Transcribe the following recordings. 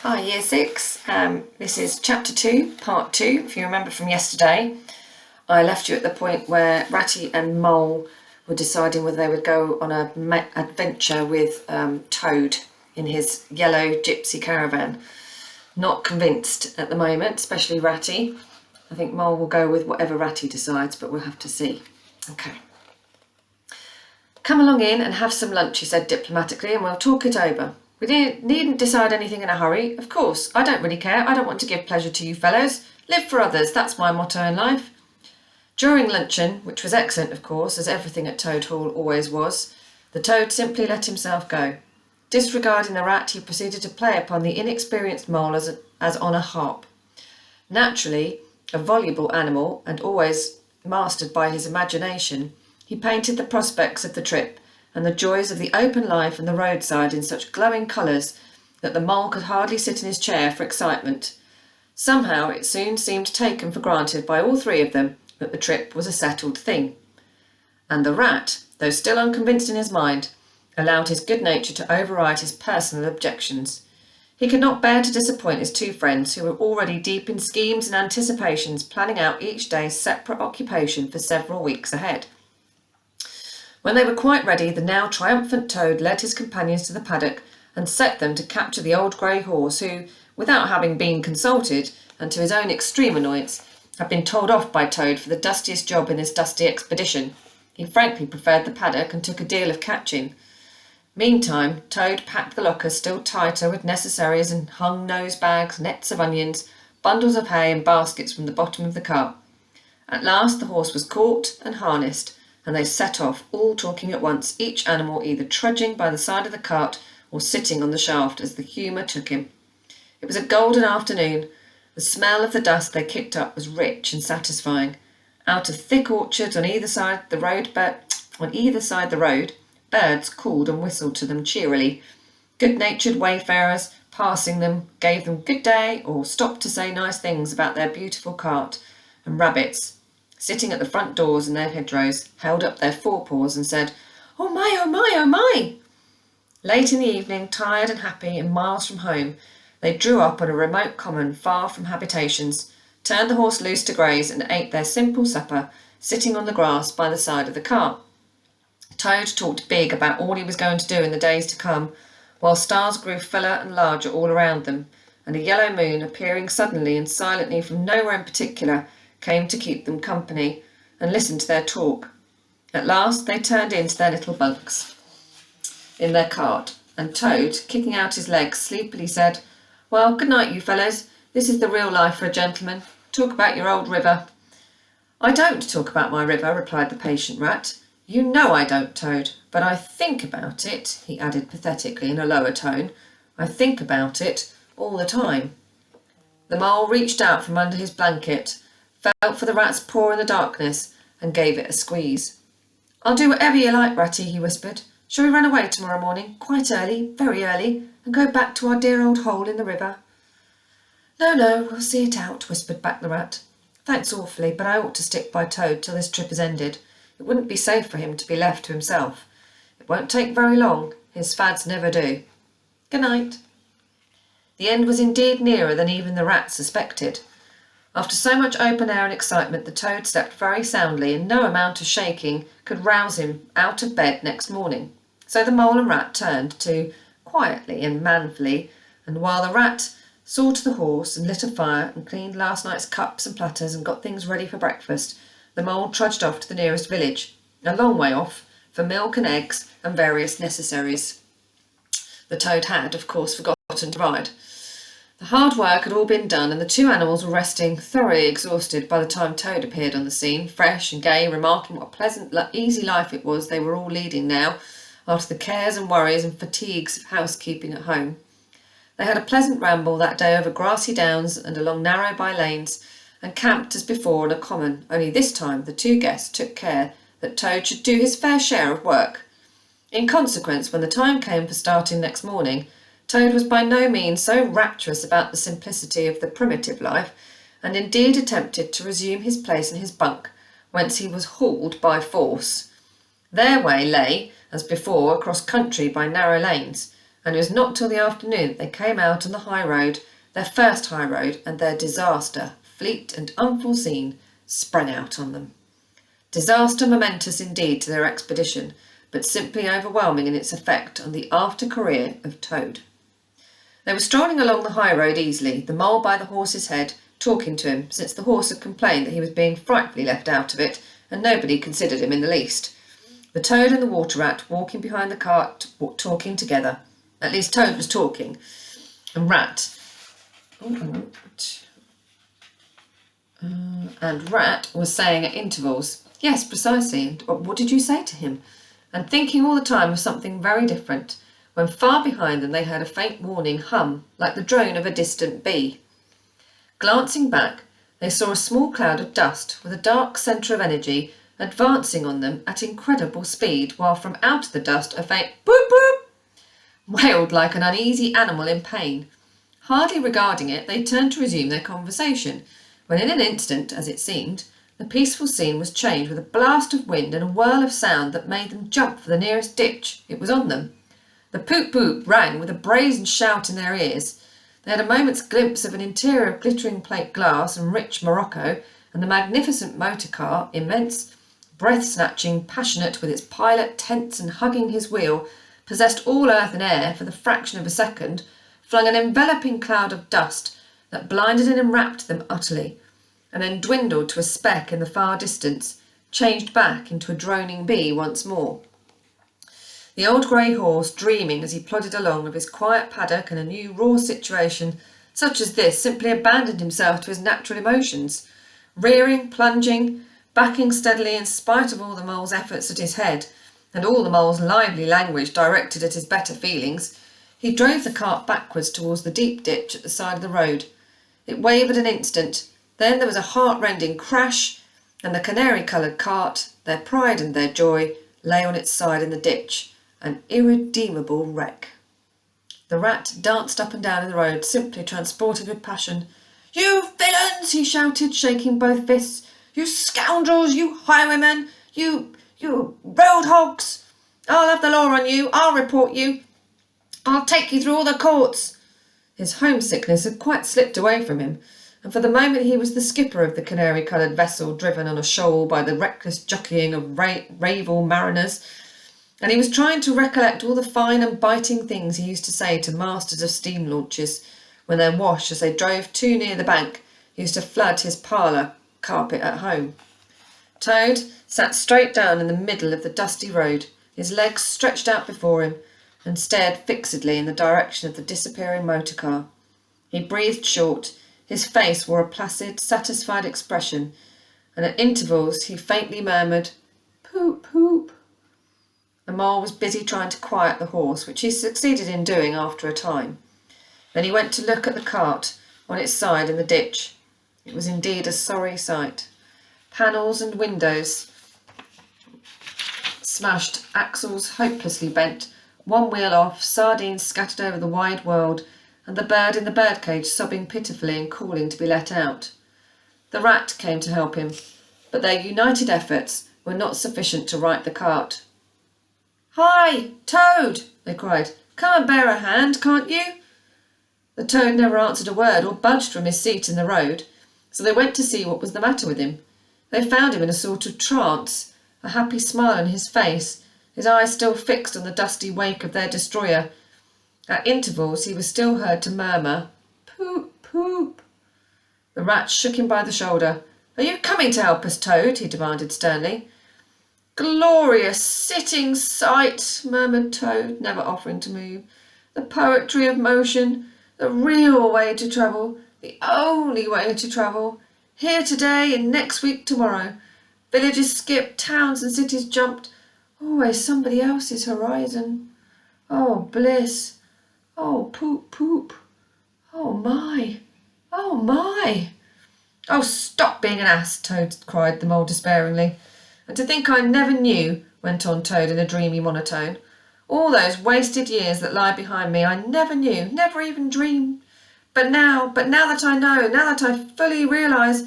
Hi, Year 6. This is Chapter 2, Part 2. If you remember from yesterday, I left you at the point where Ratty and Mole were deciding whether they would go on an adventure with Toad in his yellow gypsy caravan. Not convinced at the moment, especially Ratty. I think Mole will go with whatever Ratty decides, but we'll have to see. Okay. Come along in and have some lunch, he said diplomatically, and we'll talk it over. We needn't decide anything in a hurry. Of course, I don't really care. I don't want to give pleasure to you fellows. Live for others, that's my motto in life. During luncheon, which was excellent, of course, as everything at Toad Hall always was, the Toad simply let himself go. Disregarding the rat, he proceeded to play upon the inexperienced Mole as on a harp. Naturally, a voluble animal, and always mastered by his imagination, he painted the prospects of the trip and the joys of the open life and the roadside in such glowing colours that the Mole could hardly sit in his chair for excitement. Somehow it soon seemed taken for granted by all three of them that the trip was a settled thing. And the rat, though still unconvinced in his mind, allowed his good nature to override his personal objections. He could not bear to disappoint his two friends, who were already deep in schemes and anticipations, planning out each day's separate occupation for several weeks ahead. When they were quite ready, the now triumphant Toad led his companions to the paddock and set them to capture the old grey horse who, without having been consulted, and to his own extreme annoyance, had been told off by Toad for the dustiest job in this dusty expedition. He frankly preferred the paddock and took a deal of catching. Meantime, Toad packed the locker still tighter with necessaries and hung nose bags, nets of onions, bundles of hay and baskets from the bottom of the cart. At last the horse was caught and harnessed, and they set off, all talking at once, each animal either trudging by the side of the cart or sitting on the shaft as the humour took him. It was a golden afternoon. The smell of the dust they kicked up was rich and satisfying. Out of thick orchards on either side the road, birds called and whistled to them cheerily. Good-natured wayfarers, passing them, gave them good day or stopped to say nice things about their beautiful cart, and rabbits, sitting at the front doors in their hedgerows, held up their forepaws and said, "Oh my, oh my, oh my!" Late in the evening, tired and happy and miles from home, they drew up on a remote common far from habitations, turned the horse loose to graze and ate their simple supper, sitting on the grass by the side of the cart. Toad talked big about all he was going to do in the days to come, while stars grew fuller and larger all around them, and a yellow moon, appearing suddenly and silently from nowhere in particular, came to keep them company and listen to their talk. At last they turned into their little bunks in their cart, and Toad, kicking out his legs, sleepily said, "Well, good night, you fellows. This is the real life for a gentleman. Talk about your old river." "I don't talk about my river," replied the patient rat. "You know I don't, Toad, but I think about it," he added pathetically in a lower tone. "I think about it all the time." The Mole reached out from under his blanket, felt for the rat's paw in the darkness, and gave it a squeeze. "I'll do whatever you like, Ratty," he whispered. "Shall we run away tomorrow morning, quite early, very early, and go back to our dear old hole in the river?" No, we'll see it out," whispered back the rat. "Thanks awfully, but I ought to stick by Toad till this trip is ended. It wouldn't be safe for him to be left to himself. It won't take very long. His fads never do. Good night." The end was indeed nearer than even the rat suspected. After so much open air and excitement, the Toad slept very soundly, and no amount of shaking could rouse him out of bed next morning. So the Mole and Rat turned to quietly and manfully, and while the rat saw to the horse and lit a fire and cleaned last night's cups and platters and got things ready for breakfast, the Mole trudged off to the nearest village, a long way off, for milk and eggs and various necessaries. The Toad had, of course, forgotten to provide. The hard work had all been done, and the two animals were resting, thoroughly exhausted, by the time Toad appeared on the scene, fresh and gay, remarking what a pleasant, easy life it was they were all leading now, after the cares and worries and fatigues of housekeeping at home. They had a pleasant ramble that day over grassy downs and along narrow by-lanes, and camped as before on a common, only this time the two guests took care that Toad should do his fair share of work. In consequence, when the time came for starting next morning, Toad was by no means so rapturous about the simplicity of the primitive life, and indeed attempted to resume his place in his bunk, whence he was hauled by force. Their way lay, as before, across country by narrow lanes, and it was not till the afternoon that they came out on the high road, their first high road, and their disaster, fleet and unforeseen, sprang out on them. Disaster momentous indeed to their expedition, but simply overwhelming in its effect on the after career of Toad. They were strolling along the high road easily, the mole by the horse's head, talking to him, since the horse had complained that he was being frightfully left out of it, and nobody considered him in the least. The Toad and the Water Rat walking behind the cart, talking together. At least Toad was talking, and Rat was saying at intervals, "Yes, precisely, and what did you say to him?" and thinking all the time of something very different, when far behind them they heard a faint warning hum, like the drone of a distant bee. Glancing back, they saw a small cloud of dust, with a dark centre of energy, advancing on them at incredible speed, while from out of the dust a faint boop boop wailed like an uneasy animal in pain. Hardly regarding it, they turned to resume their conversation, when in an instant, as it seemed, the peaceful scene was changed with a blast of wind and a whirl of sound that made them jump for the nearest ditch. It was on them. The poop poop rang with a brazen shout in their ears. They had a moment's glimpse of an interior of glittering plate glass and rich morocco, and the magnificent motor car, immense, breath-snatching, passionate, with its pilot tense and hugging his wheel, possessed all earth and air for the fraction of a second, flung an enveloping cloud of dust that blinded and enwrapped them utterly, and then dwindled to a speck in the far distance, changed back into a droning bee once more. The old grey horse, dreaming as he plodded along of his quiet paddock and a new raw situation such as this, simply abandoned himself to his natural emotions, rearing, plunging, backing steadily in spite of all the mole's efforts at his head, and all the mole's lively language directed at his better feelings. He drove the cart backwards towards the deep ditch at the side of the road. It wavered an instant, then there was a heart-rending crash, and the canary-coloured cart, their pride and their joy, lay on its side in the ditch, an irredeemable wreck. The Rat danced up and down in the road, simply transported with passion. "You villains!" he shouted, shaking both fists. "You scoundrels! You highwaymen! You road hogs! I'll have the law on you! I'll report you! I'll take you through all the courts!" His homesickness had quite slipped away from him, and for the moment he was the skipper of the canary-coloured vessel driven on a shoal by the reckless jockeying of Ravel mariners, and he was trying to recollect all the fine and biting things he used to say to masters of steam launches, when their wash, as they drove too near the bank, used to flood his parlour carpet at home. Toad sat straight down in the middle of the dusty road, his legs stretched out before him, and stared fixedly in the direction of the disappearing motor car. He breathed short, his face wore a placid, satisfied expression, and at intervals he faintly murmured, "Poop, poop." The mole was busy trying to quiet the horse, which he succeeded in doing after a time. Then he went to look at the cart on its side in the ditch. It was indeed a sorry sight. Panels and windows smashed, axles hopelessly bent, one wheel off, sardines scattered over the wide world, and the bird in the birdcage sobbing pitifully and calling to be let out. The Rat came to help him, but their united efforts were not sufficient to right the cart. "Hi, Toad!" they cried. "Come and bear a hand, can't you?" The Toad never answered a word or budged from his seat in the road, so they went to see what was the matter with him. They found him in a sort of trance, a happy smile on his face, his eyes still fixed on the dusty wake of their destroyer. At intervals he was still heard to murmur, "Poop, poop." The Rat shook him by the shoulder. "Are you coming to help us, Toad?" he demanded sternly. "Glorious sitting sight," murmured Toad, never offering to move. "The poetry of motion, the real way to travel, the only way to travel. Here today and next week tomorrow. Villages skipped, towns and cities jumped. Always somebody else's horizon. Oh, bliss. Oh, poop, poop. Oh, my. Oh, my." "Oh, stop being an ass," Toad cried the mole despairingly. "And to think I never knew," went on Toad in a dreamy monotone. "All those wasted years that lie behind me, I never knew, never even dreamed. But now that I know, now that I fully realise,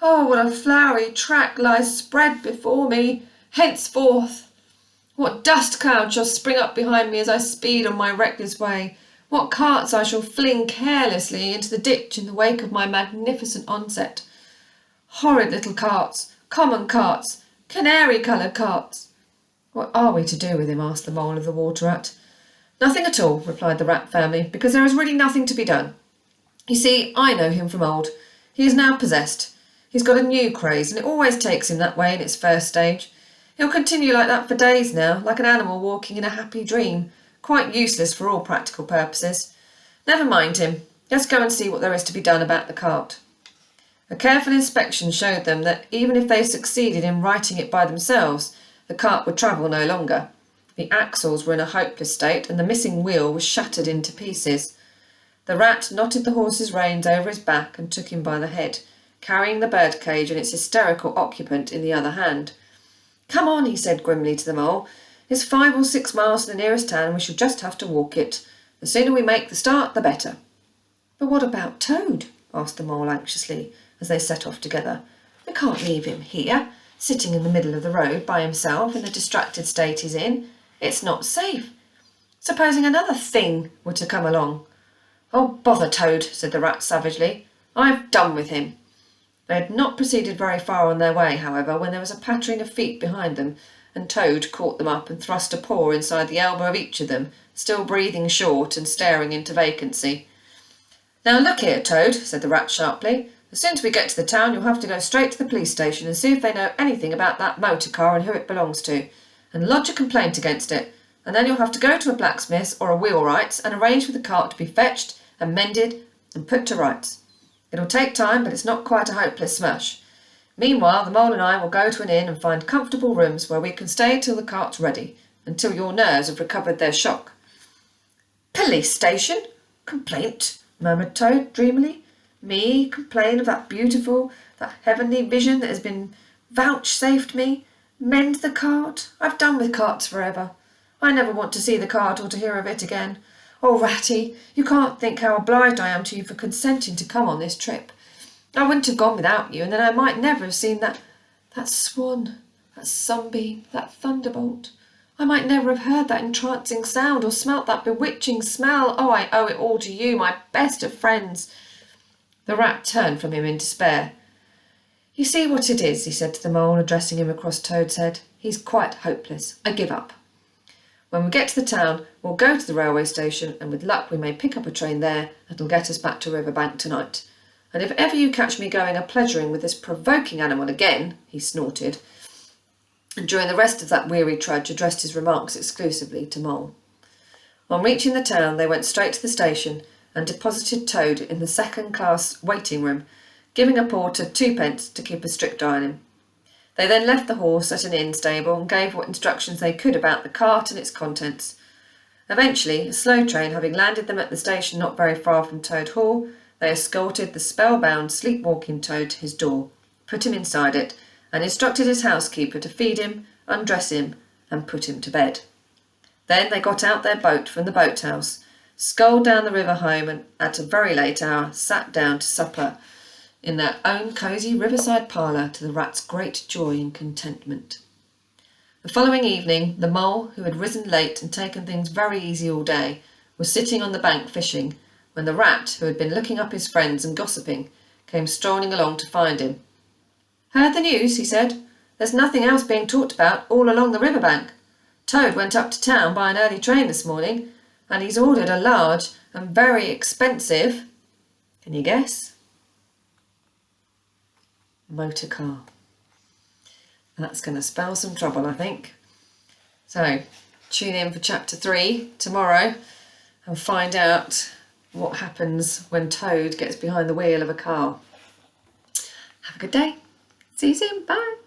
oh, what a flowery track lies spread before me henceforth. What dust clouds shall spring up behind me as I speed on my reckless way? What carts I shall fling carelessly into the ditch in the wake of my magnificent onset? Horrid little carts, common carts, canary-coloured carts. What are we to do with him? Asked the Mole of the Water Rat. Nothing at all, replied the Rat family, because there is really nothing to be done. You see, I know him from old. He is now possessed. He's got a new craze, and it always takes him that way in its first stage. He'll continue like that for days now, like an animal walking in a happy dream, quite useless for all practical purposes. Never mind him. Let's go and see what there is to be done about the cart. A careful inspection showed them that even if they succeeded in righting it by themselves, the cart would travel no longer. The axles were in a hopeless state, and the missing wheel was shattered into pieces. The Rat knotted the horse's reins over his back and took him by the head, carrying the birdcage and its hysterical occupant in the other hand. "Come on," he said grimly to the Mole. "It's 5 or 6 miles to the nearest town, and we shall just have to walk it. The sooner we make the start, the better." "But what about Toad?" asked the Mole anxiously, as they set off together. "We can't leave him here, sitting in the middle of the road by himself in the distracted state he's in. It's not safe. Supposing another thing were to come along?" "Oh, bother Toad," said the Rat savagely. "I've done with him." They had not proceeded very far on their way, however, when there was a pattering of feet behind them, and Toad caught them up and thrust a paw inside the elbow of each of them, still breathing short and staring into vacancy. "Now look here, Toad," said the Rat sharply. "As soon as we get to the town, you'll have to go straight to the police station and see if they know anything about that motor car and who it belongs to, and lodge a complaint against it, and then you'll have to go to a blacksmith's or a wheelwright's and arrange for the cart to be fetched and mended and put to rights. It'll take time, but it's not quite a hopeless smash. Meanwhile, the Mole and I will go to an inn and find comfortable rooms where we can stay till the cart's ready, until your nerves have recovered their shock." "Police station? Complaint?" murmured Toad dreamily. "Me complain of that beautiful, that heavenly vision that has been vouchsafed me? Mend the cart? I've done with carts forever. I never want to see the cart or to hear of it again. Oh, Ratty, you can't think how obliged I am to you for consenting to come on this trip. I wouldn't have gone without you, and then I might never have seen that swan, that sunbeam, that thunderbolt. I might never have heard that entrancing sound or smelt that bewitching smell. Oh, I owe it all to you, my best of friends." The Rat turned from him in despair. "You see what it is," he said to the Mole, addressing him across Toad's head. "He's quite hopeless. I give up. When we get to the town, we'll go to the railway station, and with luck we may pick up a train there that'll get us back to Riverbank tonight. And if ever you catch me going a-pleasuring with this provoking animal again," he snorted, and during the rest of that weary trudge addressed his remarks exclusively to Mole. On reaching the town, they went straight to the station and deposited Toad in the second-class waiting room, giving a porter 2d to keep a strict eye on him. They then left the horse at an inn stable and gave what instructions they could about the cart and its contents. Eventually, a slow train having landed them at the station not very far from Toad Hall, they escorted the spellbound, sleepwalking Toad to his door, put him inside it, and instructed his housekeeper to feed him, undress him, and put him to bed. Then they got out their boat from the boathouse, sculled down the river home, and at a very late hour sat down to supper in their own cosy riverside parlour, to the Rat's great joy and contentment. The following evening, the Mole, who had risen late and taken things very easy all day, was sitting on the bank fishing, when the Rat, who had been looking up his friends and gossiping, came strolling along to find him. "Heard the news?" he said. "There's nothing else being talked about all along the riverbank. Toad went up to town by an early train this morning, and he's ordered a large and very expensive—" can you guess? Motor car. That's going to spell some trouble, I think. So, tune in for chapter 3 tomorrow and find out what happens when Toad gets behind the wheel of a car. Have a good day. See you soon. Bye.